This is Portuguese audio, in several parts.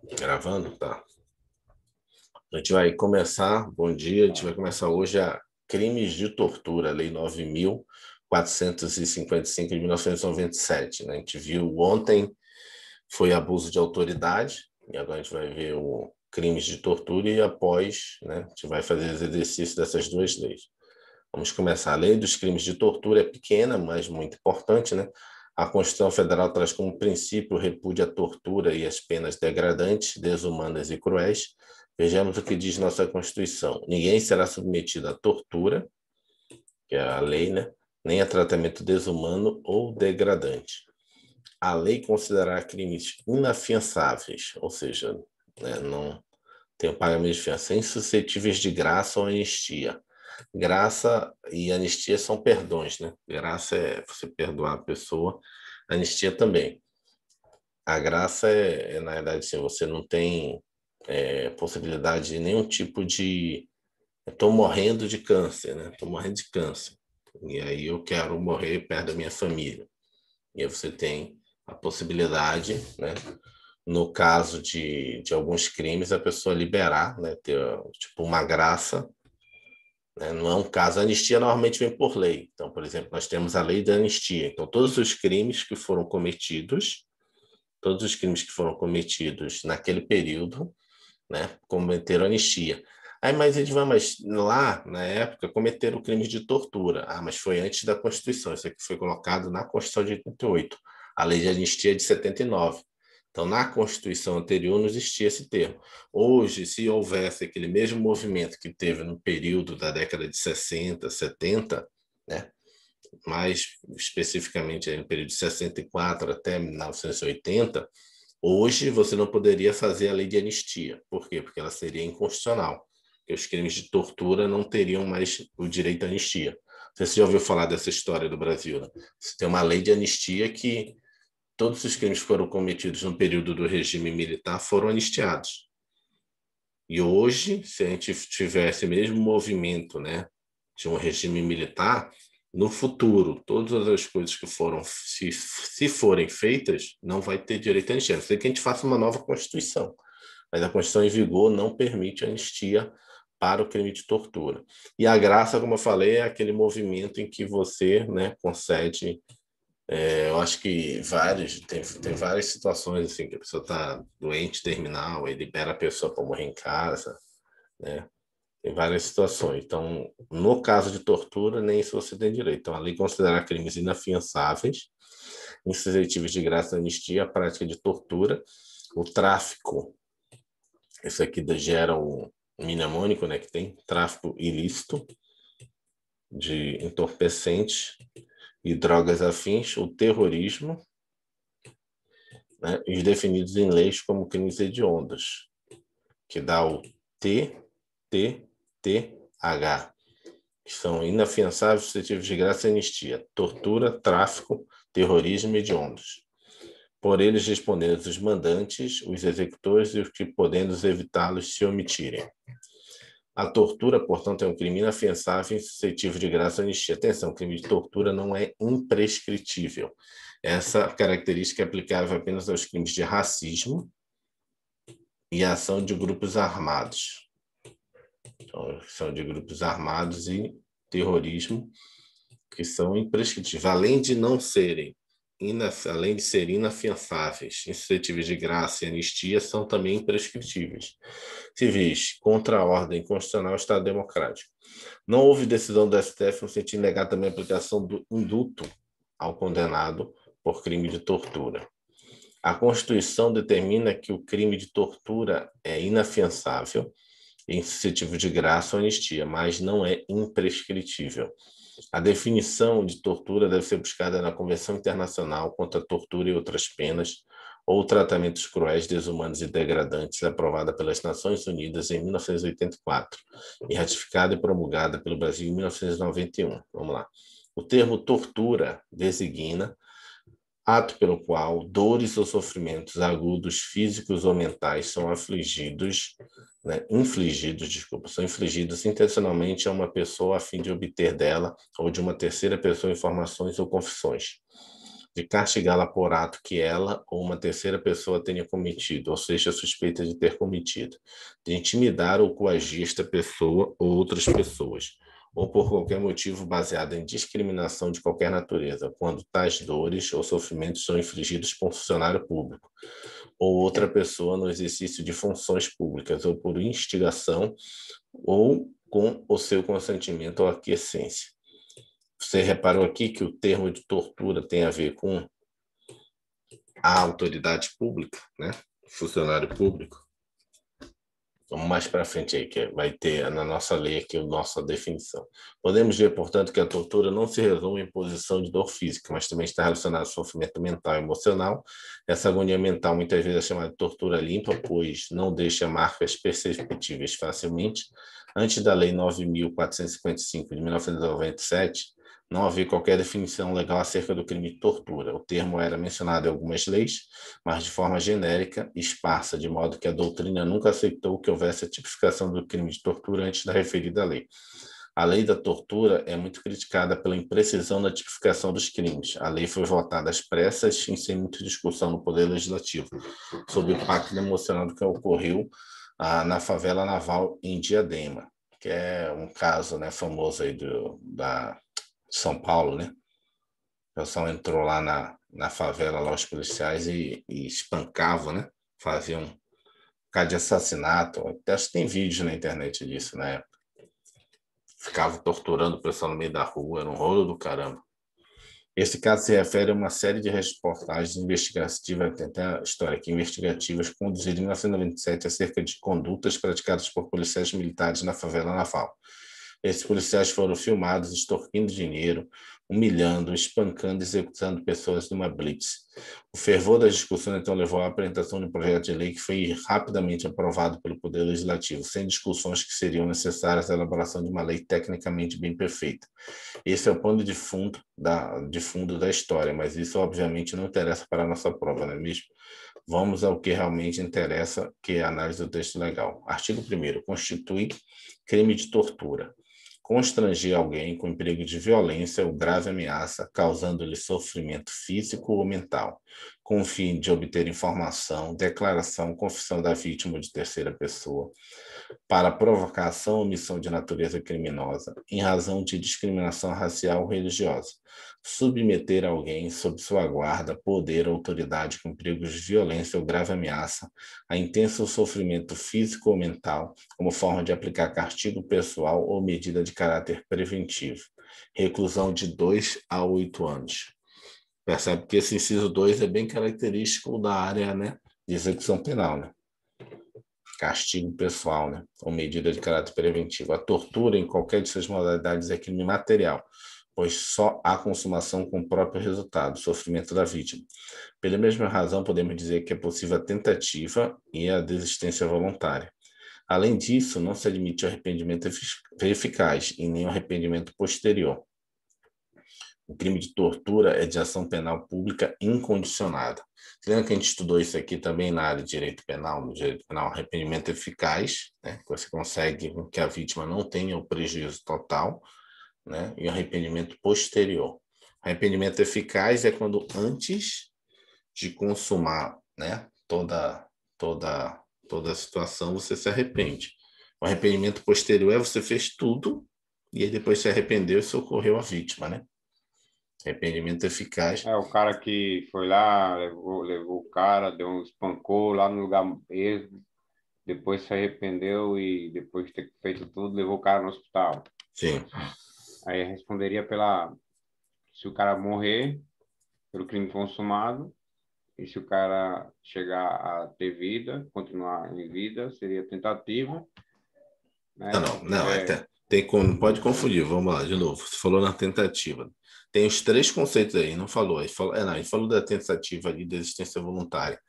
Gravando? Tá. A gente vai começar, bom dia, a gente vai começar hoje a crimes de tortura, Lei 9.455 de 1997, né? A gente viu ontem foi abuso de autoridade, e agora a gente vai ver o crimes de tortura e após, né, a gente vai fazer os exercícios dessas duas leis. Vamos começar. A lei dos crimes de tortura é pequena, mas muito importante, né? A Constituição Federal traz como princípio o repúdio à tortura e às penas degradantes, desumanas e cruéis. Vejamos o que diz nossa Constituição. Ninguém será submetido à tortura, que é a lei, né? Nem a tratamento desumano ou degradante. A lei considerará crimes inafiançáveis, ou seja, né, não tem o pagamento de fiança, insuscetíveis de graça ou anistia. Graça e anistia são perdões, né? Graça é você perdoar a pessoa, anistia também. A graça na verdade, assim, você não tem possibilidade de nenhum tipo de. Estou morrendo de câncer, né? Estou morrendo de câncer. E aí eu quero morrer perto da minha família. E aí você tem a possibilidade, né? No caso de alguns crimes, a pessoa liberar, né? Ter tipo uma graça, né? Não é um caso. A anistia normalmente vem por lei. Então, por exemplo, nós temos a lei da anistia. Então, todos os crimes que foram cometidos naquele período, né, cometeram anistia. Aí, mas eles vão, mas lá, na época, cometeram crimes de tortura. Ah, mas foi antes da Constituição. Isso aqui foi colocado na Constituição de 88. A lei de anistia é de 79. Então, na Constituição anterior não existia esse termo. Hoje, se houvesse aquele mesmo movimento que teve no período da década de 60, 70, né, mais especificamente no período de 64 até 1980, hoje você não poderia fazer a lei de anistia. Por quê? Porque ela seria inconstitucional. Porque os crimes de tortura não teriam mais o direito à anistia. Você já ouviu falar dessa história do Brasil, né? Você tem uma lei de anistia que todos os crimes que foram cometidos no período do regime militar foram anistiados. E hoje, se a gente tivesse mesmo movimento, né, de um regime militar, no futuro, todas as coisas que foram, se forem feitas, não vai ter direito à anistia. A não ser que a gente faça uma nova Constituição. Mas a Constituição em vigor não permite anistia para o crime de tortura. E a graça, como eu falei, é aquele movimento em que você, né, concede. Eu acho que tem várias situações assim que a pessoa está doente, terminal, e libera a pessoa para morrer em casa, né? Tem várias situações. Então, no caso de tortura, nem isso você tem direito. Então, a lei considera crimes inafiançáveis, insuscetíveis de graça e anistia, a prática de tortura, o tráfico. Isso aqui gera um mnemônico, né, que tem tráfico ilícito de entorpecentes e drogas afins, o terrorismo, né, e definidos em leis como crimes hediondos, que dá o TTTH, que são inafiançáveis, suscetíveis de graça e anistia, tortura, tráfico, terrorismo e hediondos. Por eles respondendo os mandantes, os executores e os que podendo evitá-los se omitirem. A tortura, portanto, é um crime inafiançável e suscetível de graça e anistia. Atenção, o crime de tortura não é imprescritível. Essa característica é aplicável apenas aos crimes de racismo e ação de grupos armados. Então, são de grupos armados e terrorismo, que são imprescritíveis. Além de serem inafiançáveis, insuscetíveis de graça e anistia, são também imprescritíveis. Civis, contra a ordem constitucional e Estado democrático. Não houve decisão do STF no sentido de negar também a aplicação do indulto ao condenado por crime de tortura. A Constituição determina que o crime de tortura é inafiançável e insuscetível de graça ou anistia, mas não é imprescritível. A definição de tortura deve ser buscada na Convenção Internacional contra a Tortura e Outras Penas ou Tratamentos Cruéis, Desumanos e Degradantes, aprovada pelas Nações Unidas em 1984 e ratificada e promulgada pelo Brasil em 1991. Vamos lá. O termo tortura designa ato pelo qual dores ou sofrimentos agudos físicos ou mentais são são infligidos intencionalmente a uma pessoa a fim de obter dela ou de uma terceira pessoa informações ou confissões. de castigá-la por ato que ela ou uma terceira pessoa tenha cometido, ou seja, suspeita de ter cometido, de intimidar ou coagir esta pessoa ou outras pessoas, ou por qualquer motivo baseado em discriminação de qualquer natureza, quando tais dores ou sofrimentos são infligidos por um funcionário público ou outra pessoa no exercício de funções públicas, ou por instigação, ou com o seu consentimento ou aquiescência. Você reparou aqui que o termo de tortura tem a ver com a autoridade pública, né? Funcionário público. Vamos mais para frente aí, que vai ter na nossa lei aqui a nossa definição. Podemos ver, portanto, que a tortura não se resume em posição de dor física, mas também está relacionada ao sofrimento mental e emocional. Essa agonia mental muitas vezes é chamada de tortura limpa, pois não deixa marcas perceptíveis facilmente. Antes da Lei 9.455 de 1997, não havia qualquer definição legal acerca do crime de tortura. O termo era mencionado em algumas leis, mas de forma genérica e esparsa, de modo que a doutrina nunca aceitou que houvesse a tipificação do crime de tortura antes da referida lei. A lei da tortura é muito criticada pela imprecisão na tipificação dos crimes. A lei foi votada às pressas e sem muita discussão no Poder Legislativo, sob o impacto emocional do que ocorreu na favela naval em Diadema, que é um caso, né, famoso aí da São Paulo, né? O pessoal entrou lá na favela, lá os policiais, e espancavam, né? Faziam um caso de assassinato. Até acho que tem vídeo na internet disso, né? Ficavam torturando o pessoal no meio da rua, era um rolo do caramba. Esse caso se refere a uma série de reportagens investigativas, tem até a história aqui, investigativas, conduzidas em 1997 acerca de condutas praticadas por policiais militares na favela naval. Esses policiais foram filmados extorquindo dinheiro, humilhando, espancando e executando pessoas numa blitz. O fervor das discussões então levou à apresentação de um projeto de lei que foi rapidamente aprovado pelo Poder Legislativo, sem discussões que seriam necessárias à elaboração de uma lei tecnicamente bem perfeita. Esse é o pano de fundo da história, mas isso obviamente não interessa para a nossa prova, não é mesmo? Vamos ao que realmente interessa, que é a análise do texto legal. Artigo 1º. Constitui crime de tortura. Constranger alguém com perigo de violência ou grave ameaça, causando-lhe sofrimento físico ou mental, com o fim de obter informação, declaração, confissão da vítima ou de terceira pessoa, para provocação ou omissão de natureza criminosa, em razão de discriminação racial ou religiosa, submeter alguém sob sua guarda, poder ou autoridade com perigos de violência ou grave ameaça a intenso sofrimento físico ou mental, como forma de aplicar castigo pessoal ou medida de caráter preventivo. Reclusão de 2 a 8 anos. Percebe que esse inciso 2 é bem característico da área, né, de execução penal, né? Castigo pessoal, né, ou medida de caráter preventivo. A tortura, em qualquer de suas modalidades, é crime material, pois só há consumação com o próprio resultado, sofrimento da vítima. Pela mesma razão, podemos dizer que é possível a tentativa e a desistência voluntária. Além disso, não se admite o arrependimento eficaz e nem o arrependimento posterior. O crime de tortura é de ação penal pública incondicionada. Lembra que a gente estudou isso aqui também na área de direito penal, no direito penal, arrependimento eficaz, né, que você consegue que a vítima não tenha o prejuízo total, né, e o arrependimento posterior. Arrependimento eficaz é quando antes de consumar, né, toda a situação, você se arrepende. O arrependimento posterior é você fez tudo e aí depois se arrependeu e socorreu a vítima, né? Arrependimento eficaz. É o cara que foi lá, levou o cara, espancou lá no lugar mesmo, depois se arrependeu e depois de ter feito tudo, levou o cara no hospital. Sim. Aí responderia se o cara morrer pelo crime consumado, e se o cara chegar a ter vida, continuar em vida, seria tentativa, Não, né? Se não, não, tiver, não pode confundir, vamos lá, de novo. Você falou na tentativa. Tem os três conceitos aí, não falou. Ele falou da tentativa ali, da existência voluntária.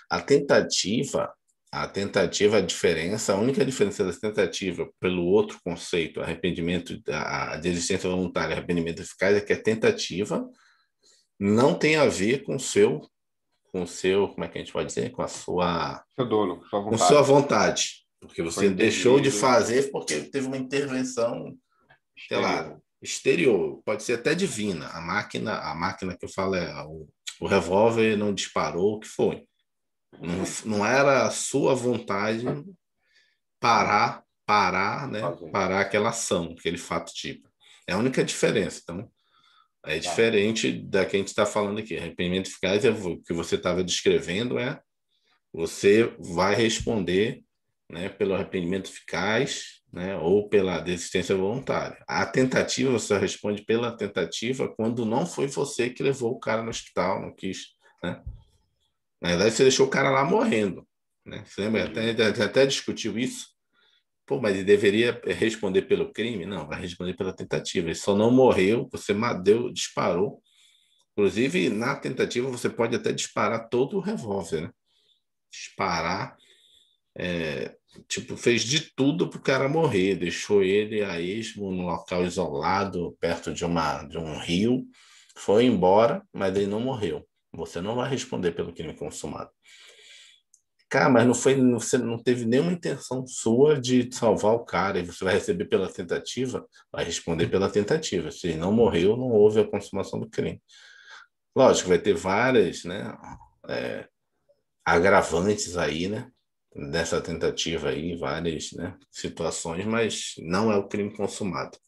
A tentativa, a diferença, a única diferença da tentativa pelo outro conceito, arrependimento, a desistência voluntária, arrependimento eficaz, é que a tentativa não tem a ver com o seu, como é que a gente pode dizer? seu dono, sua Com sua vontade, vontade. Porque foi você deixou de impedido, fazer porque teve uma intervenção, sei lá, exterior. exterior, pode ser até divina. A máquina que eu falo é o revólver não disparou, o que foi? Não era a sua vontade parar, né? Fazer. Parar aquela ação, aquele fato tipo. É a única diferença. Então, é Tá. diferente da que a gente está falando aqui. Arrependimento eficaz é o que você estava descrevendo, você vai responder, né, pelo arrependimento eficaz, né, ou pela desistência voluntária. A tentativa, você responde pela tentativa quando não foi você que levou o cara no hospital, não quis, né? Na verdade, você deixou o cara lá morrendo, né? Você lembra? Entendi. Até discutiu isso. Pô, mas ele deveria responder pelo crime? Não, vai responder pela tentativa. Ele só não morreu, você deu, disparou. Inclusive, na tentativa, você pode até disparar todo o revólver, né? Disparar, tipo, fez de tudo para o cara morrer. Deixou ele a esmo num local isolado, perto de um rio. Foi embora, mas ele não morreu. Você não vai responder pelo crime consumado. Cara, mas não foi, você não teve nenhuma intenção sua de salvar o cara e você vai receber pela tentativa, vai responder pela tentativa. Se ele não morreu, não houve a consumação do crime. Lógico, vai ter várias, né, agravantes aí, né, dessa tentativa aí, várias, né, situações, mas não é o crime consumado.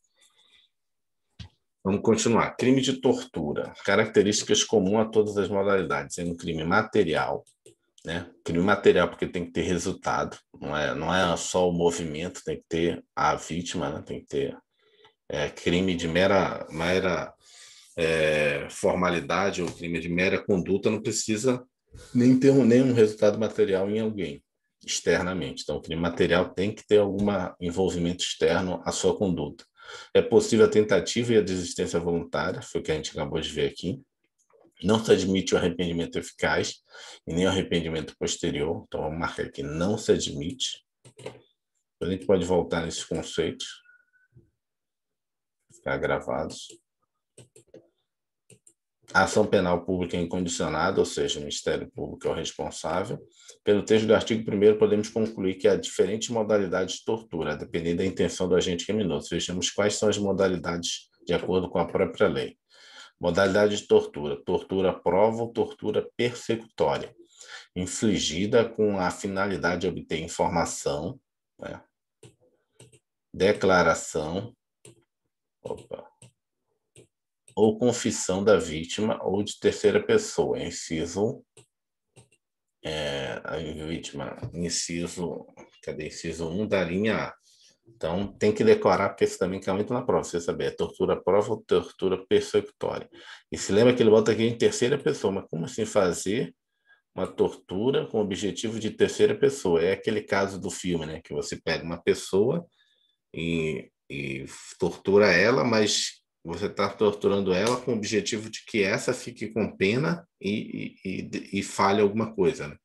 Vamos continuar. Crime de tortura. Características comuns a todas as modalidades. É um crime material, né? Crime material porque tem que ter resultado, não é só o movimento, tem que ter a vítima, né? Tem que ter crime de mera formalidade ou crime de mera conduta, não precisa nem ter nenhum resultado material em alguém externamente. Então, o crime material tem que ter algum envolvimento externo à sua conduta. É possível a tentativa e a desistência voluntária, foi o que a gente acabou de ver aqui. Não se admite o arrependimento eficaz e nem o arrependimento posterior. Então, vamos marcar aqui, não se admite. A gente pode voltar nesses conceitos, ficar gravados. A ação penal pública incondicionada, ou seja, o Ministério Público é o responsável. Pelo texto do artigo 1º, podemos concluir que há diferentes modalidades de tortura, a depender da intenção do agente criminoso. Vejamos quais são as modalidades de acordo com a própria lei. Modalidade de tortura. Tortura prova ou tortura persecutória, infligida com a finalidade de obter informação, né? Declaração, ou confissão da vítima ou de terceira pessoa. Inciso, a vítima, cadê? Inciso 1 da linha A. Então, tem que decorar, porque isso também cai muito na prova, você saber, é tortura prova ou tortura persecutória. E se lembra que ele bota aqui em terceira pessoa, mas como assim fazer uma tortura com objetivo de terceira pessoa? É aquele caso do filme, né? Que você pega uma pessoa e tortura ela, mas você está torturando ela com o objetivo de que essa fique com pena e fale alguma coisa, né?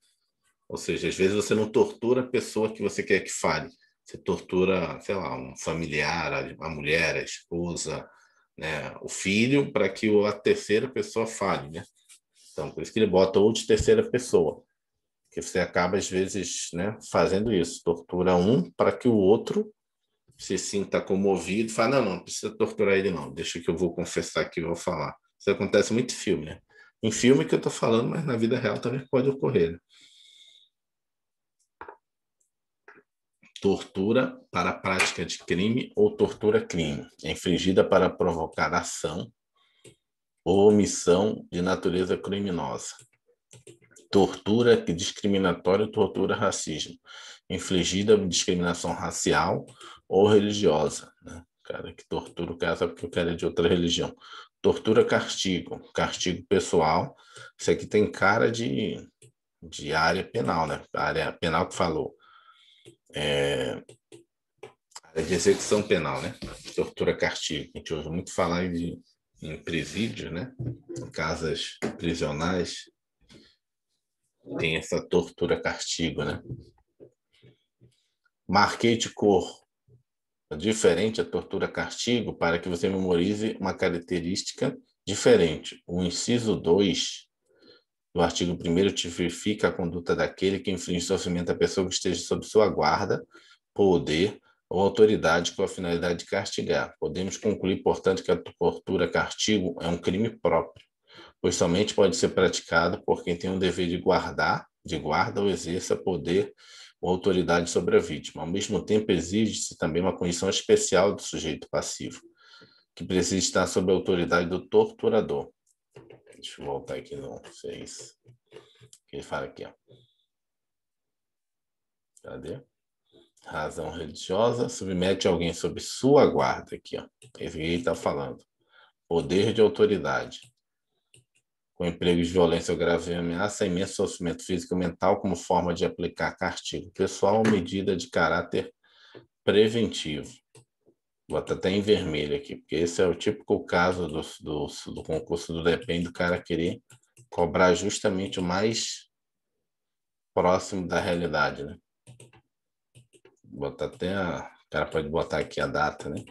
Ou seja, às vezes você não tortura a pessoa que você quer que fale. Você tortura, sei lá, um familiar, a mulher, a esposa, né, o filho, para que a terceira pessoa fale, né? Então, por isso que ele bota ou de terceira pessoa, que você acaba, às vezes, né, fazendo isso. Tortura um para que o outro se sinta comovido e fala, não precisa torturar ele não, deixa que eu vou confessar aqui, eu vou falar. Isso acontece muito em filme, né? Em filme que eu estou falando, mas na vida real também pode ocorrer, né? Tortura para a prática de crime ou tortura-crime, é infligida para provocar ação ou omissão de natureza criminosa. Tortura discriminatória ou tortura racismo, infligida por discriminação racial ou religiosa, né? Cara que tortura o cara só porque o cara é de outra religião. Tortura castigo, castigo pessoal. Isso aqui tem cara de área penal, né? A área penal que falou. Área de execução penal, né? Tortura castigo. A gente ouve muito falar em presídio, né? Em casas prisionais. Tem essa tortura castigo, né? Marquei de cor diferente a tortura castigo para que você memorize uma característica diferente. O inciso 2 do artigo 1º tipifica a conduta daquele que inflige sofrimento à pessoa que esteja sob sua guarda, poder ou autoridade com a finalidade de castigar. Podemos concluir, portanto, que a tortura-castigo é um crime próprio, pois somente pode ser praticado por quem tem o dever de guarda ou exerça poder ou autoridade sobre a vítima. Ao mesmo tempo, exige-se também uma condição especial do sujeito passivo, que precisa estar sob a autoridade do torturador. Deixa eu voltar aqui no 6. Que ele fala aqui, ó. Cadê? Razão religiosa submete alguém sob sua guarda. Aqui, ó. Esse que ele está falando. Poder de autoridade. Com emprego de violência ou grave ameaça, imenso sofrimento físico e mental como forma de aplicar castigo pessoal ou medida de caráter preventivo. Bota até em vermelho aqui, porque esse é o típico caso do concurso do Depende, do cara querer cobrar justamente o mais próximo da realidade, né? Bota até o cara pode botar aqui a data, né?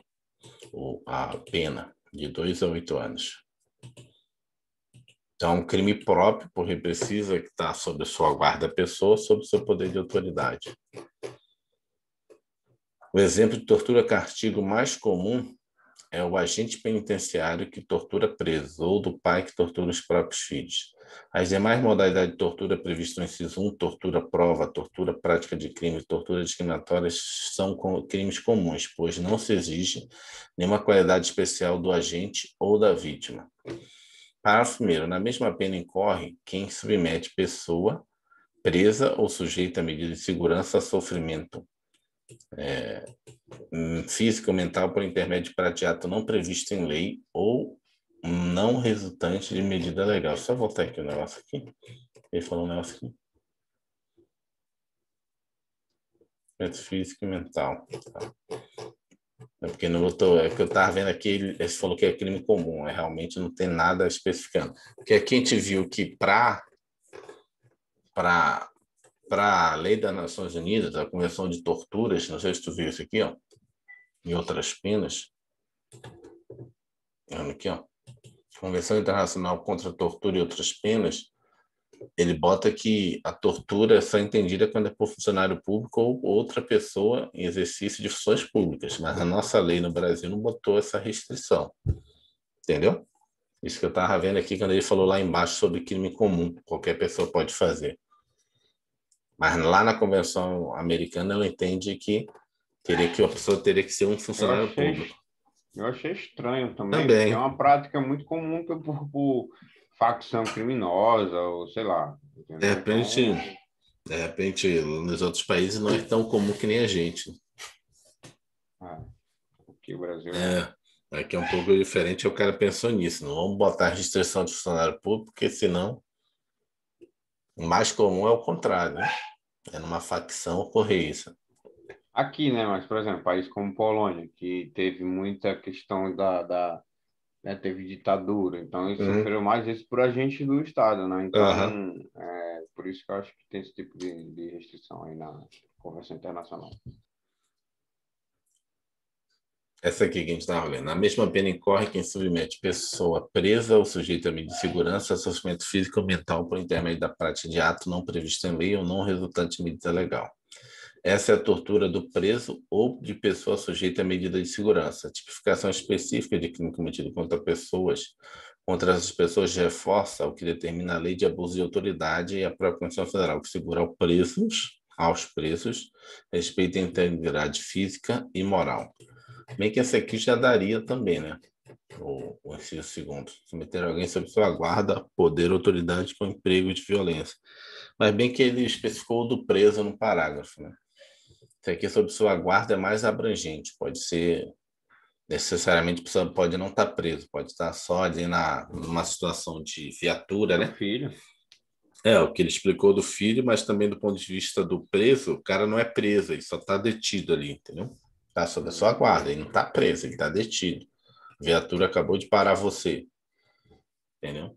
A pena, de 2 a 8 anos. Então, um crime próprio, porque precisa estar sob sua guarda a pessoa, sob seu poder de autoridade. O exemplo de tortura-castigo mais comum é o agente penitenciário que tortura presos, ou do pai que tortura os próprios filhos. As demais modalidades de tortura previstas no inciso 1, tortura-prova, tortura prática de crime, tortura discriminatória, são crimes comuns, pois não se exige nenhuma qualidade especial do agente ou da vítima. Parágrafo 1º. Na mesma pena incorre quem submete pessoa presa ou sujeita a medida de segurança a sofrimento físico ou mental por intermédio de prática de ato não previsto em lei ou não resultante de medida legal. Só voltar aqui o negócio aqui. Ele falou um negócio aqui. Físico e mental. Tá. É porque não botou, é que eu estava vendo aqui, ele falou que é crime comum, realmente não tem nada especificando. Porque aqui a gente viu que para a lei das Nações Unidas, a Convenção de Torturas, não sei se tu viu isso aqui, ó, e outras penas, aqui, ó, Convenção Internacional contra a Tortura e Outras Penas, ele bota que a tortura é só entendida quando é por funcionário público ou outra pessoa em exercício de funções públicas, mas a nossa lei no Brasil não botou essa restrição, entendeu? Isso que eu estava vendo aqui quando ele falou lá embaixo sobre crime comum, qualquer pessoa pode fazer. Mas lá na Convenção Americana ela entende que a pessoa teria que ser um funcionário público. Eu achei estranho também, Também. porque é uma prática muito comum por facção criminosa, ou sei lá. De repente, nos outros países não é tão comum que nem a gente. Porque o Brasil aqui é um pouco diferente, o cara pensou nisso. Não vamos botar restrição de funcionário público, porque senão o mais comum é o contrário, né? É numa facção ocorrer isso. Aqui, né? Mas, por exemplo, país como Polônia, que teve muita questão né, teve ditadura, então eles sofreram mais isso por agentes do Estado, né? Então, por isso que eu acho que tem esse tipo de restrição aí na Convenção Internacional. Essa aqui que a gente estava lendo. Na mesma pena incorre quem submete pessoa presa ou sujeita a medida de segurança a sofrimento físico ou mental por intermédio da prática de ato não previsto em lei ou não resultante de medida legal. Essa é a tortura do preso ou de pessoa sujeita a medida de segurança. A tipificação específica de crime cometido contra essas pessoas reforça o que determina a lei de abuso de autoridade e a própria Constituição Federal, que segura aos presos, respeito à integridade física e moral. Bem que essa aqui já daria também, né? O inciso segundo. Submeter alguém sob sua guarda, poder, autoridade com emprego de violência. Mas bem que ele especificou o do preso no parágrafo, né? Isso aqui sob sua guarda é mais abrangente. Pode ser, necessariamente, pode não estar preso, pode estar só ali numa situação de viatura, né? Filho. O que ele explicou do filho, mas também do ponto de vista do preso, o cara não é preso, ele só está detido ali, entendeu? Está sob a sua guarda, ele não está preso, ele está detido. A viatura acabou de parar você, entendeu?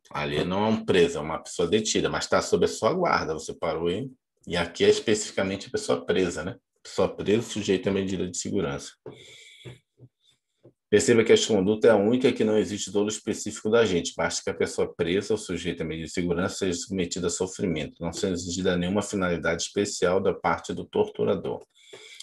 Ali não é um preso, é uma pessoa detida, mas está sob a sua guarda, você parou ele. E aqui é especificamente a pessoa presa, né? Pessoa presa sujeita a medida de segurança. Perceba que esta conduta é a única que não existe dolo específico da agente, basta que a pessoa presa ou sujeita a medida de segurança seja submetida a sofrimento, não sendo exigida nenhuma finalidade especial da parte do torturador.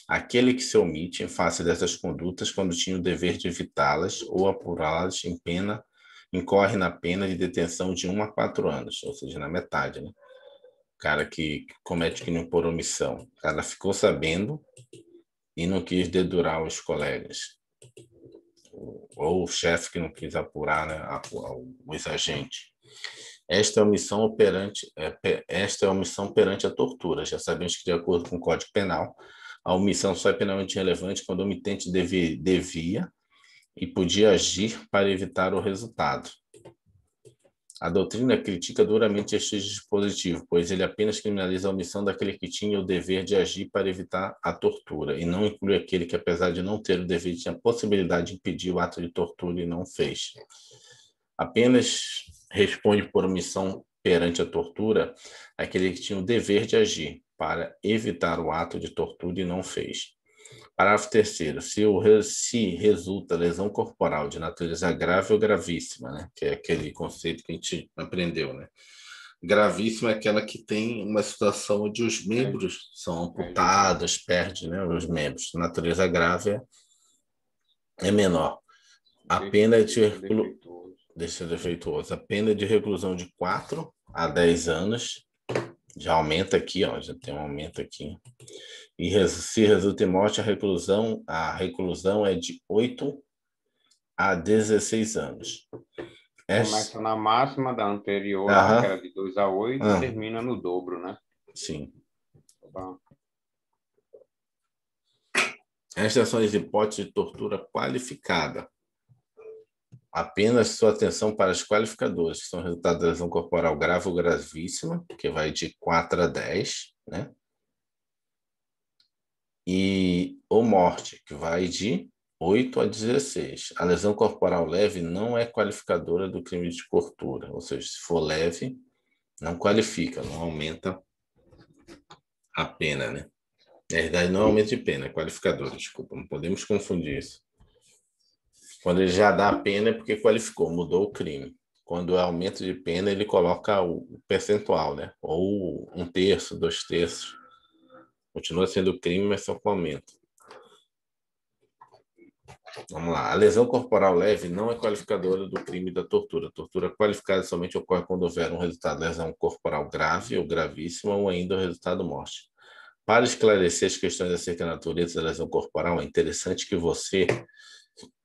aquele que se omite em face dessas condutas quando tinha o dever de evitá-las ou apurá-las em pena, incorre na pena de detenção de 1 a 4 anos, ou seja, na metade, né? O cara que comete crime por omissão, o cara ficou sabendo e não quis dedurar os colegas, ou o chefe que não quis apurar, né, os agentes. Esta é a omissão perante a tortura. Já sabemos que, de acordo com o Código Penal, a omissão só é penalmente relevante quando o omitente devia e podia agir para evitar o resultado. A doutrina critica duramente este dispositivo, pois ele apenas criminaliza a omissão daquele que tinha o dever de agir para evitar a tortura, e não inclui aquele que, apesar de não ter o dever, tinha a possibilidade de impedir o ato de tortura e não fez. Apenas responde por omissão perante a tortura aquele que tinha o dever de agir para evitar o ato de tortura e não fez. Parágrafo 3º. Se resulta lesão corporal de natureza grave ou gravíssima, né? Que é aquele conceito que a gente aprendeu, né? Gravíssima é aquela que tem uma situação onde os membros são amputados, perde, né, os membros. Natureza grave é menor. A pena é de defeituoso. A pena é de reclusão de 4 a 10 anos. Já aumenta aqui, ó, já tem um aumento aqui. E se resulta em morte, a reclusão é de 8 a 16 anos. Começa na máxima da anterior, lá, que era de 2 a 8, e termina no dobro, né? Sim. Tá. Estas são as hipóteses de tortura qualificada. Apenas sua atenção para as qualificadoras, que são resultado da lesão corporal grave ou gravíssima, que vai de 4 a 10, né? Ou morte, que vai de 8 a 16. A lesão corporal leve não é qualificadora do crime de tortura, ou seja, se for leve, não qualifica, não aumenta a pena, né? Na verdade, não é aumento de pena, é qualificadora, desculpa, não podemos confundir isso. Quando ele já dá a pena é porque qualificou, mudou o crime. Quando é aumento de pena, ele coloca o percentual, né? Ou 1/3, 2/3. Continua sendo crime, mas só com aumento. Vamos lá. A lesão corporal leve não é qualificadora do crime da tortura. A tortura qualificada somente ocorre quando houver um resultado de lesão corporal grave ou gravíssima ou ainda o resultado morte. Para esclarecer as questões acerca da natureza da lesão corporal, é interessante que você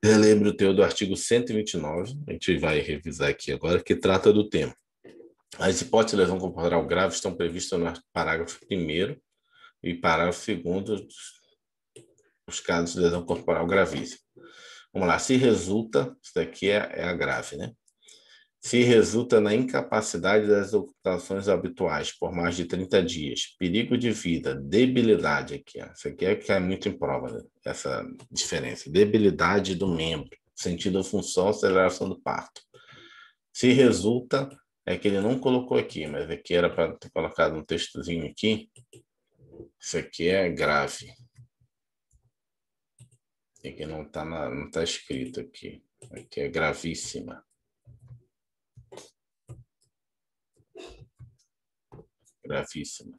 relembre o teu do artigo 129, a gente vai revisar aqui agora, que trata do tema. As hipóteses de lesão corporal grave estão previstas no parágrafo 1º e parágrafo 2º dos casos de lesão corporal gravíssima. Vamos lá, se resulta, isso daqui é a grave, né? Se resulta na incapacidade das ocupações habituais por mais de 30 dias, perigo de vida, debilidade aqui, ó. Isso aqui é que é muito em prova, né? Essa diferença. Debilidade do membro, sentido, função, aceleração do parto. Se resulta, é que ele não colocou aqui, mas aqui era para ter colocado um textozinho aqui. Isso aqui é grave. Aqui não tá escrito aqui. Aqui é gravíssima. Gravíssima.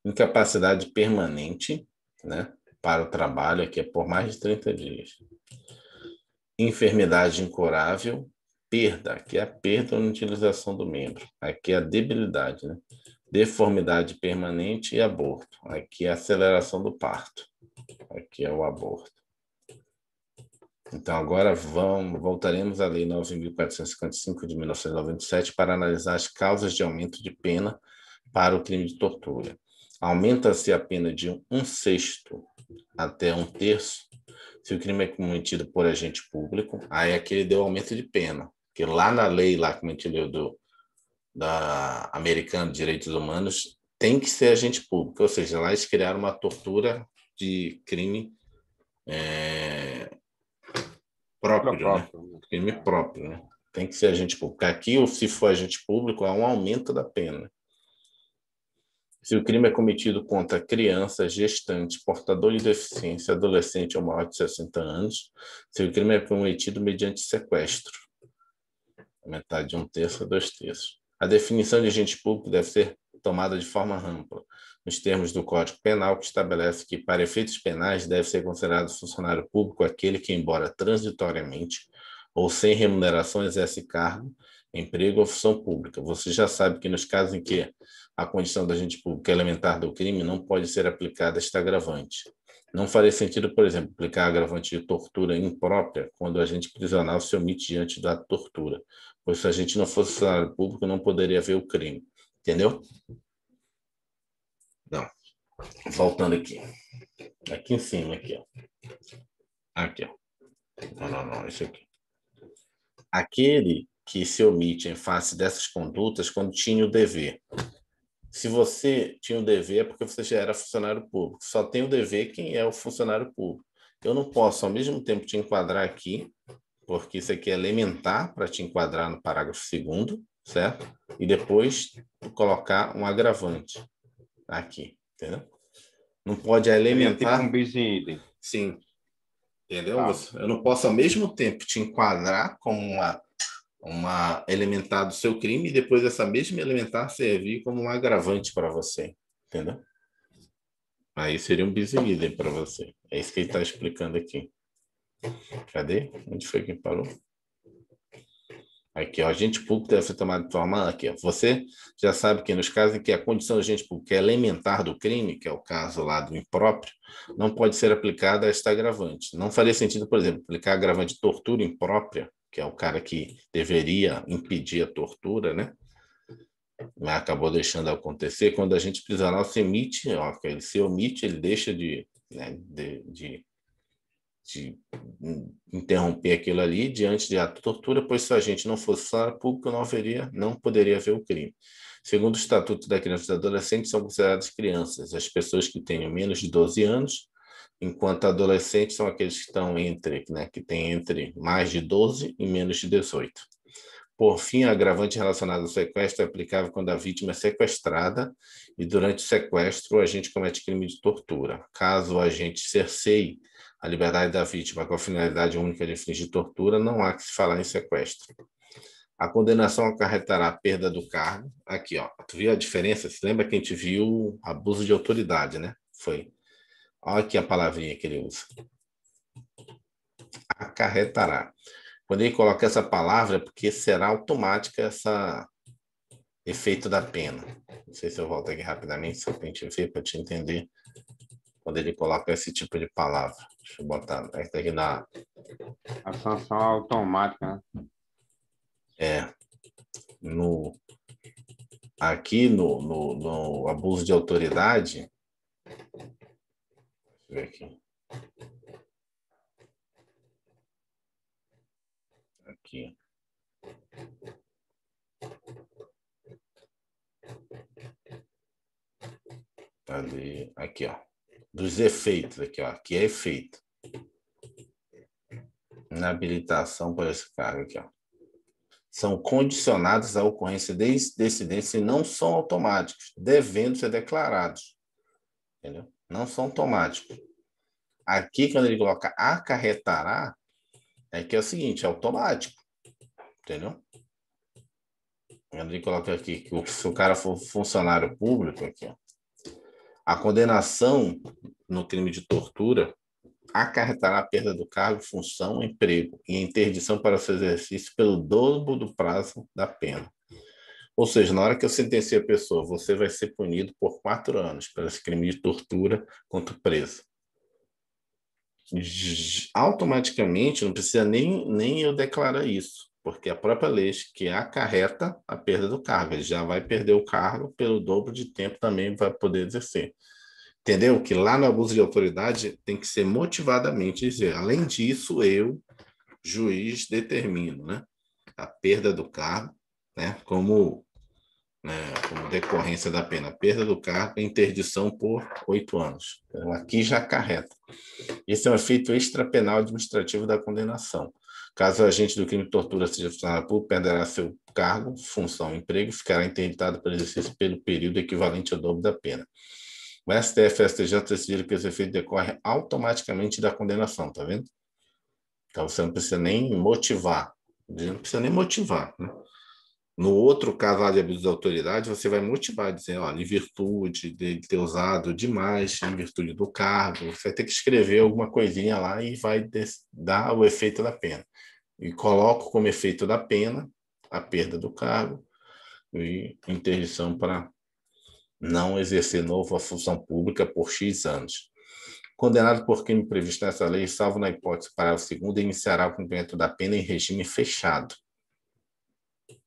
Incapacidade permanente, né, para o trabalho, aqui é por mais de 30 dias. Enfermidade incurável, perda, aqui é a perda ou utilização do membro. Aqui é a debilidade, né? Deformidade permanente e aborto. Aqui é a aceleração do parto. Aqui é o aborto. Então, agora voltaremos à Lei 9.455 de 1997 para analisar as causas de aumento de pena para o crime de tortura. Aumenta-se a pena de 1/6 até 1/3 se o crime é cometido por agente público. Aí aqui ele deu aumento de pena, porque lá na lei, lá como a gente leu da Americana de Direitos Humanos, tem que ser agente público, ou seja, lá eles criaram uma tortura de crime próprio, né? Crime próprio, né? Tem que ser agente público. Aqui, se for agente público, há um aumento da pena. Se o crime é cometido contra criança, gestante, portador de deficiência, adolescente ou maior de 60 anos, se o crime é cometido mediante sequestro, metade de 1/3 a 2/3. A definição de agente público deve ser tomada de forma ampla, nos termos do Código Penal, que estabelece que, para efeitos penais, deve ser considerado funcionário público aquele que, embora transitoriamente ou sem remuneração, exerce cargo, emprego ou função pública. Você já sabe que, nos casos em que a condição do agente público é elementar do crime, não pode ser aplicada esta agravante. Não faria sentido, por exemplo, aplicar agravante de tortura imprópria quando o agente prisional se omite diante da tortura, pois se a gente não fosse funcionário público, não poderia ver o crime. Entendeu? Não. Voltando aqui. Aqui em cima, aqui, ó. Aqui, ó. Não, isso aqui. Aquele que se omite em face dessas condutas quando tinha o dever. Se você tinha o dever é porque você já era funcionário público. Só tem o dever quem é o funcionário público. Eu não posso, ao mesmo tempo, te enquadrar aqui, porque isso aqui é elementar para te enquadrar no parágrafo 2º, certo? E depois colocar um agravante aqui, entendeu? Não pode Seria tipo elementar. um bis in idem. Sim, entendeu? Tá. Eu não posso, ao mesmo tempo, te enquadrar como uma elementar do seu crime e depois essa mesma elementar servir como um agravante para você, entendeu? Aí seria um bis in idem para você. É isso que ele está explicando aqui. Cadê? Onde foi que parou? Aqui, ó, agente público deve ser tomado de forma... Aqui, ó, você já sabe que nos casos em que a condição de agente público é elementar do crime, que é o caso lá do impróprio, não pode ser aplicada esta agravante. Não faria sentido, por exemplo, aplicar agravante de tortura imprópria, que é o cara que deveria impedir a tortura, né? Mas acabou deixando acontecer. Quando a gente prisional se emite, ó, ele se omite, ele deixa de interromper aquilo ali diante de ato de tortura, pois se a gente não fosse funcionário público, não poderia haver o crime. Segundo o Estatuto da Criança e do Adolescente, são consideradas crianças as pessoas que tenham menos de 12 anos, enquanto adolescentes são aqueles que estão que têm entre mais de 12 e menos de 18. Por fim, a agravante relacionada ao sequestro é aplicável quando a vítima é sequestrada e, durante o sequestro, o agente comete crime de tortura. Caso o agente cerceie a liberdade da vítima com a finalidade única de infligir tortura, não há que se falar em sequestro. A condenação acarretará a perda do cargo. Aqui, ó. Tu viu a diferença? Você lembra que a gente viu abuso de autoridade, né? Foi. Olha aqui a palavrinha que ele usa. Acarretará. Quando ele coloca essa palavra, é porque será automática essa efeito da pena. Não sei se eu volto aqui rapidamente, só para a gente ver, para te entender. Quando ele coloca esse tipo de palavra. Deixa eu botar aqui na... A sanção automática, né? Aqui no abuso de autoridade... Deixa eu ver aqui. Aqui. Ali, aqui, ó. Dos efeitos, aqui, ó. Aqui é efeito. Na habilitação para esse cargo aqui, ó. São condicionados à ocorrência de incidentes e não são automáticos, devendo ser declarados. Entendeu? Não são automáticos. Aqui, quando ele coloca acarretará, é que é o seguinte, é automático. Entendeu? Quando ele coloca aqui que se o cara for funcionário público, aqui, ó, a condenação no crime de tortura acarretará a perda do cargo, função, emprego e a interdição para seu exercício pelo dobro do prazo da pena. Ou seja, na hora que eu sentencie a pessoa, você vai ser punido por 4 anos por esse crime de tortura contra o preso. Automaticamente, não precisa nem eu declarar isso, porque a própria lei que acarreta a perda do cargo. Ele já vai perder o cargo pelo dobro de tempo também vai poder exercer. Entendeu? Que lá no abuso de autoridade tem que ser motivadamente dizer, além disso, eu, juiz, determino, né, a perda do cargo, né, como decorrência da pena, perda do cargo e interdição por 8 anos. Então, aqui já acarreta. Esse é um efeito extrapenal administrativo da condenação. Caso o agente do crime de tortura seja funcionário público, perderá seu cargo, função, emprego, ficará interditado pelo exercício pelo período equivalente ao dobro da pena. O STF e o STJ decidiram que esse efeito decorre automaticamente da condenação, tá vendo? Então você não precisa nem motivar. Não precisa nem motivar, né? No outro caso lá de abuso de autoridade, você vai motivar, dizendo, olha, em virtude de ter usado demais, em virtude do cargo, você vai ter que escrever alguma coisinha lá e vai dar o efeito da pena. E coloco como efeito da pena a perda do cargo e interdição para não exercer novo a função pública por X anos. Condenado por crime previsto nessa lei, salvo na hipótese parágrafo 2º, iniciará o cumprimento da pena em regime fechado.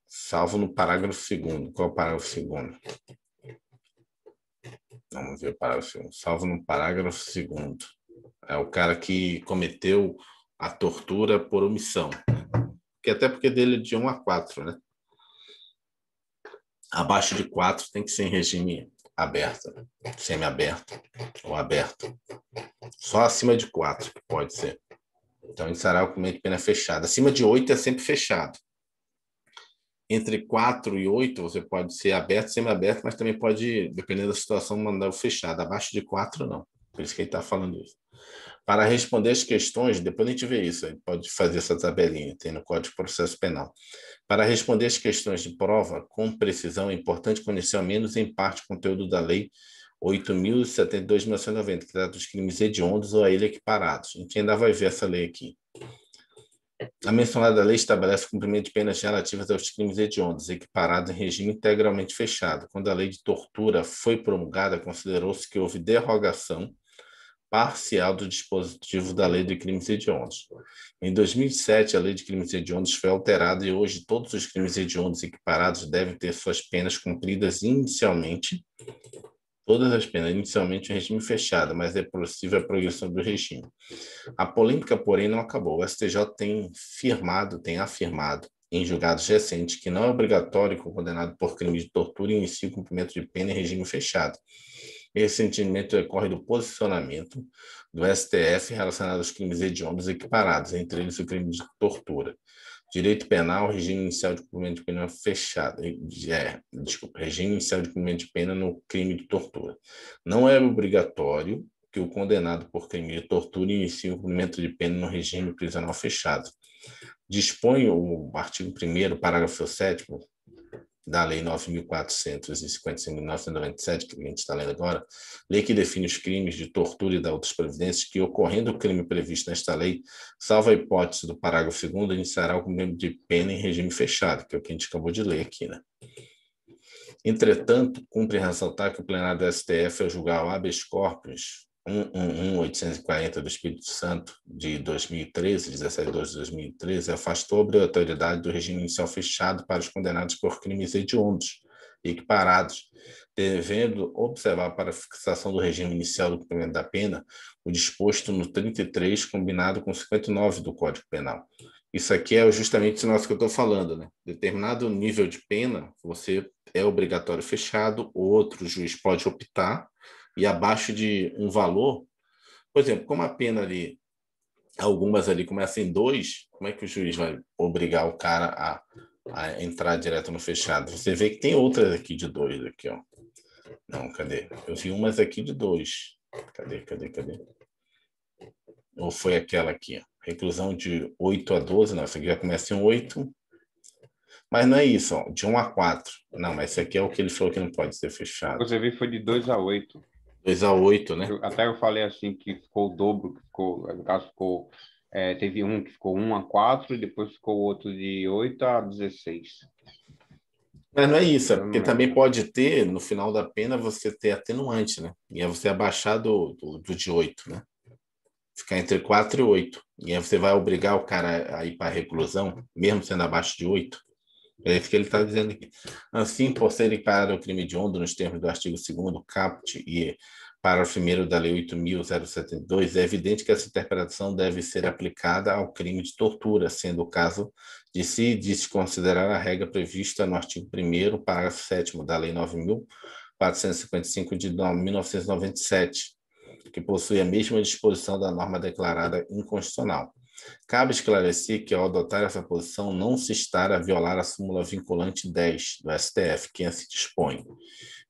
Salvo no parágrafo 2º. Qual é o parágrafo 2º? Vamos ver o parágrafo 2º. Salvo no parágrafo 2º. É o cara que cometeu a tortura por omissão. Que até porque dele é de 1 a 4, né? Abaixo de 4 tem que ser em regime aberto, semi-aberto ou aberto. Só acima de 4 pode ser. Então, iniciará o cumprimento de pena fechada. Acima de 8 é sempre fechado. Entre 4 e 8, você pode ser aberto, semi-aberto, mas também pode, dependendo da situação, mandar o fechado. Abaixo de 4, não. Por isso que ele está falando isso. Para responder as questões, depois a gente vê isso, aí pode fazer essa tabelinha, tem no Código de Processo Penal. Para responder as questões de prova com precisão, é importante conhecer ao menos em parte o conteúdo da Lei 8.072/1990, que trata dos crimes hediondos ou a ele equiparados. A gente ainda vai ver essa lei aqui. A mencionada lei estabelece o cumprimento de penas relativas aos crimes hediondos, equiparados em regime integralmente fechado. Quando a lei de tortura foi promulgada, considerou-se que houve derrogação parcial do dispositivo da lei de crimes hediondos. Em 2007, a lei de crimes hediondos foi alterada e hoje todos os crimes hediondos equiparados devem ter suas penas cumpridas inicialmente, todas as penas inicialmente em regime fechado, mas é possível a progressão do regime. A polêmica, porém, não acabou. O STJ tem afirmado em julgados recentes que não é obrigatório que o condenado por crime de tortura inicie o cumprimento de pena em regime fechado. Esse entendimento decorre do posicionamento do STF relacionado aos crimes hediondos equiparados, entre eles o crime de tortura. Direito penal, regime inicial de cumprimento de pena fechado. Regime inicial de cumprimento de pena no crime de tortura. Não é obrigatório que o condenado por crime de tortura inicie o cumprimento de pena no regime prisional fechado. Dispõe o artigo 1º, parágrafo 7º, da Lei 9.455/1997, que a gente está lendo agora, lei que define os crimes de tortura e da outras providências, que, ocorrendo o crime previsto nesta lei, salvo a hipótese do parágrafo 2º, iniciará o cumprimento de pena em regime fechado, que é o que a gente acabou de ler aqui, né? Entretanto, cumpre ressaltar que o plenário do STF, ao julgar o habeas corpus 1.840 do Espírito Santo de 2013, 17/2 de 2013, afastou a obrigatoriedade do regime inicial fechado para os condenados por crimes hediondos e equiparados, devendo observar para a fixação do regime inicial do cumprimento da pena o disposto no 33, combinado com 59 do Código Penal. Isso aqui é justamente o nosso que eu estou falando, né? Determinado nível de pena, você é obrigatório fechado, outro juiz pode optar, e abaixo de um valor, por exemplo, como a pena ali, algumas ali começam em 2, como é que o juiz vai obrigar o cara a entrar direto no fechado? Você vê que tem outras aqui de 2, aqui, ó. Não, cadê? Eu vi umas aqui de 2. Cadê? Ou foi aquela aqui, ó. Reclusão de 8 a 12, não, essa aqui já começa em 8. Mas não é isso, ó, de 1 a 4. Não, mas esse aqui é o que ele falou que não pode ser fechado. Você viu foi de 2 a 8. 2 a 8, né? Até eu falei assim que ficou o dobro, que ficou, no caso ficou, teve um que ficou 1 a 4 e depois ficou outro de 8 a 16. Mas não é isso, é porque também pode ter, no final da pena, você ter atenuante, né? E aí você abaixar do de 8, né? Ficar entre 4 e 8. E aí você vai obrigar o cara a ir para a reclusão, mesmo sendo abaixo de 8. É isso que ele está dizendo aqui. Assim, por ser equiparado ao crime hediondo nos termos do artigo 2º caput e parágrafo 1º da Lei 8.072, é evidente que essa interpretação deve ser aplicada ao crime de tortura, sendo o caso de se desconsiderar a regra prevista no artigo 1º, parágrafo 7º da Lei 9.455 de 1997, que possui a mesma disposição da norma declarada inconstitucional. Cabe esclarecer que, ao adotar essa posição, não se está a violar a súmula vinculante 10 do STF, que assim dispõe.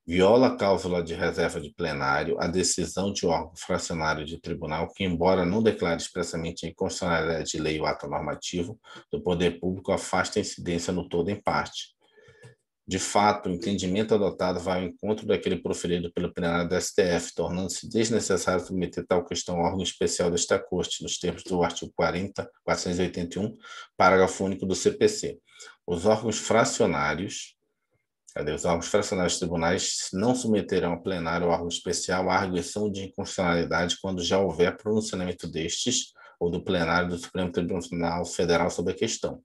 Viola a cláusula de reserva de plenário a decisão de órgão fracionário de tribunal que, embora não declare expressamente a inconstitucionalidade de lei ou ato normativo do poder público, afasta a incidência no todo em parte. De fato, o entendimento adotado vai ao encontro daquele proferido pelo plenário do STF, tornando-se desnecessário submeter tal questão ao órgão especial desta Corte, nos termos do artigo 40, 481, parágrafo único do CPC. Os órgãos fracionários dos tribunais não submeterão ao plenário ou órgão especial a arguição de inconstitucionalidade quando já houver pronunciamento destes ou do plenário do Supremo Tribunal Federal sobre a questão.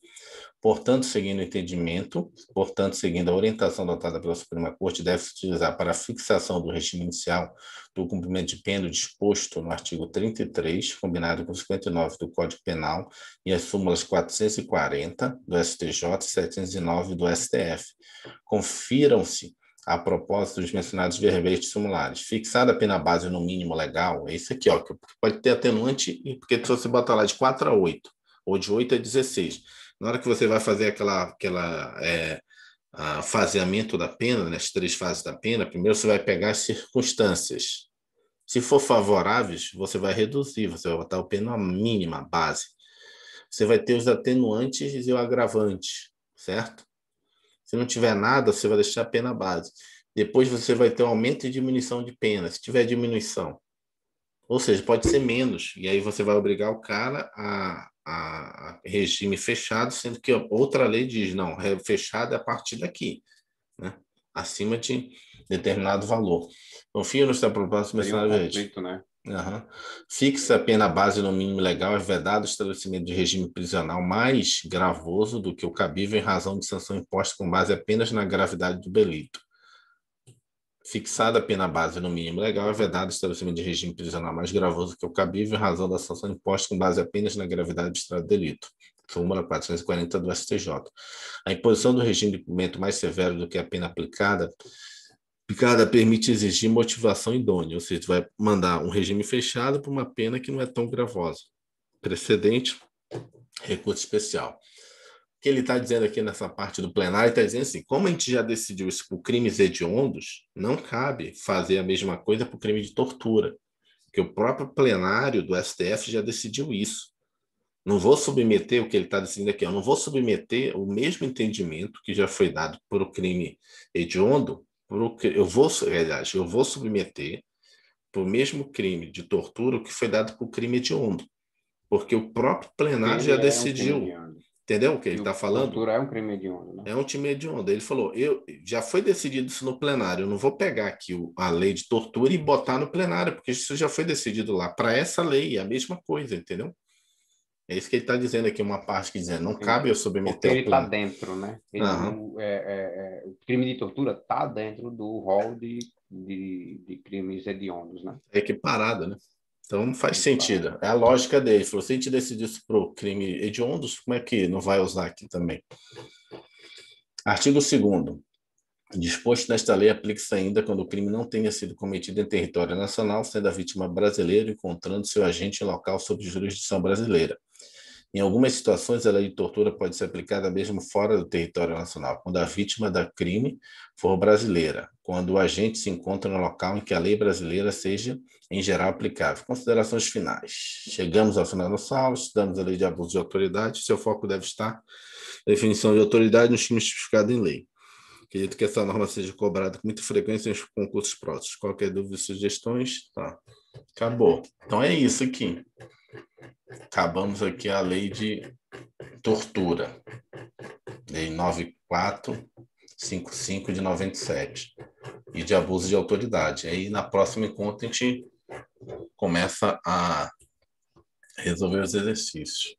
Portanto, seguindo a orientação adotada pela Suprema Corte, deve-se utilizar para a fixação do regime inicial do cumprimento de pena disposto no artigo 33, combinado com 59 do Código Penal e as súmulas 440 do STJ e 709 do STF. Confiram-se, a propósito dos mencionados verbetes sumulares, fixada a pena base no mínimo legal, é isso aqui, ó, que pode ter atenuante, porque se você botar lá de 4 a 8, ou de 8 a 16, na hora que você vai fazer aquela faseamento da pena, né, as 3 fases da pena, primeiro você vai pegar as circunstâncias. Se for favoráveis, você vai reduzir, você vai botar a pena mínima, base. Você vai ter os atenuantes e o agravante, certo? Se não tiver nada, você vai deixar a pena base. Depois você vai ter um aumento e diminuição de pena, se tiver diminuição. Ou seja, pode ser menos. E aí você vai obrigar o cara a regime fechado, sendo que outra lei diz, não, fechado é a partir daqui, né? Acima de determinado valor. Confio no seu propósito mencionado conflito, né? Uhum. Fixa a pena base no mínimo legal, é vedado o estabelecimento de regime prisional mais gravoso do que o cabível em razão de sanção imposta com base apenas na gravidade do delito. Fixada a pena base no mínimo legal, é vedado o estabelecimento de regime prisional mais gravoso que o cabível em razão da sanção imposta com base apenas na gravidade do estado do delito. Súmula 440 do STJ. A imposição do regime de cumprimento mais severo do que a pena aplicada permite exigir motivação idônea, ou seja, tu vai mandar um regime fechado para uma pena que não é tão gravosa. Precedente, recurso especial. O que ele está dizendo aqui nessa parte do plenário, está dizendo assim, como a gente já decidiu isso por crimes hediondos, não cabe fazer a mesma coisa por crime de tortura, porque o próprio plenário do STF já decidiu isso. Não vou submeter o que ele está decidindo aqui, eu não vou submeter o mesmo entendimento que já foi dado por o crime hediondo, eu vou submeter para o mesmo crime de tortura o que foi dado por crime hediondo, porque o próprio plenário já decidiu. Entendeu o que ele está falando? Tortura é um crime hediondo, né? É um crime hediondo. Ele falou, já foi decidido isso no plenário, eu não vou pegar aqui a lei de tortura e botar no plenário, porque isso já foi decidido lá. Para essa lei, é a mesma coisa, entendeu? É isso que ele está dizendo aqui, uma parte que dizendo, não cabe eu submeter porque ao ele está dentro, né? Uhum. O crime de tortura está dentro do rol de crimes hediondos, né? É equiparado, né? Então não faz sentido. É a lógica dele. Se a gente decidisse para o crime hediondo, como é que não vai usar aqui também? Artigo 2º. Disposto nesta lei, aplica-se ainda quando o crime não tenha sido cometido em território nacional, sendo a vítima brasileira, encontrando seu agente em local sob jurisdição brasileira. Em algumas situações, a lei de tortura pode ser aplicada mesmo fora do território nacional, quando a vítima da crime for brasileira, quando o agente se encontra no local em que a lei brasileira seja, em geral, aplicável. Considerações finais. Chegamos ao final da aula, estudamos a lei de abuso de autoridade, seu foco deve estar na definição de autoridade nos crimes tipificados em lei. Acredito que essa norma seja cobrada com muita frequência nos concursos próximos. Qualquer dúvida, sugestões? Tá. Acabou. Então é isso aqui. Acabamos aqui a lei de tortura. Lei 9455 de 97. E de abuso de autoridade. Aí na próxima encontro a gente começa a resolver os exercícios.